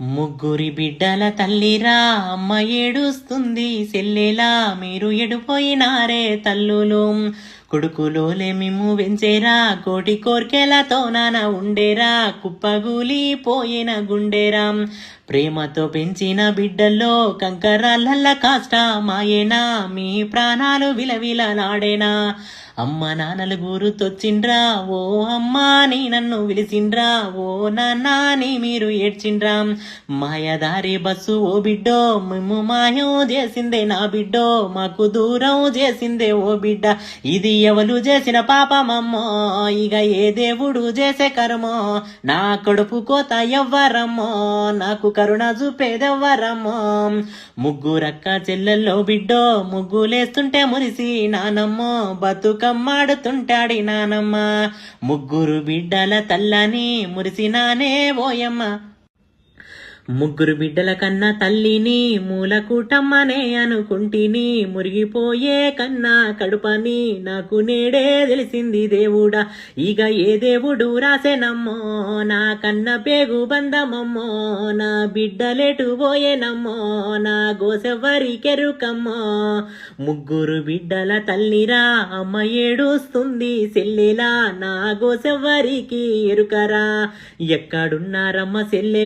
ముగ్గురి బిడ్డల తల్లిరా అమ్మ ఏడుస్తుంది సెల్లెలా మీరు ఎడిపోయినారే తల్లులు కొడుకులోలే మిమ్ము వెంచేరా కోటి కోర్కెలతో నాన్న ఉండేరా కుప్పగూలి పోయిన గుండెరా ప్రేమతో పెంచిన బిడ్డల్లో కంకరాలల్ల కాష్ట మాయేనా మీ ప్రాణాలు విలవిలలాడేనా అమ్మ నాన్నలు గురుతొచ్చిండ్రా ఓ అమ్మా నీ నన్ను విలిసిండ్రా ఓ నాన్నా నీ మీరు ఏడ్చిండ్రా మాయదారి బస్సు ఓ బిడ్డో మేము మాయం చేసిందే నా బిడ్డో మాకు దూరం చేసిందే ఓ బిడ్డ ఇది ఎవరు చేసిన పాపమమ్మో ఇక ఏ దేవుడు చేసే కర్మో నా కడుపు కోత ఎవ్వరమ్మో నాకు కరుణ చూపేదెవ్వరమ్మో ముగ్గురక్క చెల్లెల్లో బిడ్డో ముగ్గులేస్తుంటే మురిసి నానమ్మో బతుకమ్మాడుతుంటాడి నానమ్మ ముగ్గురు బిడ్డల తల్లని మురిసినానే ఓయమ్మ ముగ్గురు బిడ్డల కన్నా తల్లిని మూలకూటమ్మనే అనుకుంటిని మురిగిపోయే కన్నా కడుపని నాకు నేడే తెలిసింది దేవుడా ఇక ఏ దేవుడు రాసేనమ్మో నా కన్న పేగు బంధమమ్మో నా బిడ్డలేటు పోయేనమ్మో నా గోసెవ్వరికెరుకమ్మో ముగ్గురు బిడ్డల తల్లిరా అమ్మ ఏడుస్తుంది సెల్లెలా నా గోసెవ్వరికి ఎరుకరా ఎక్కడున్నారమ్మ సెల్లె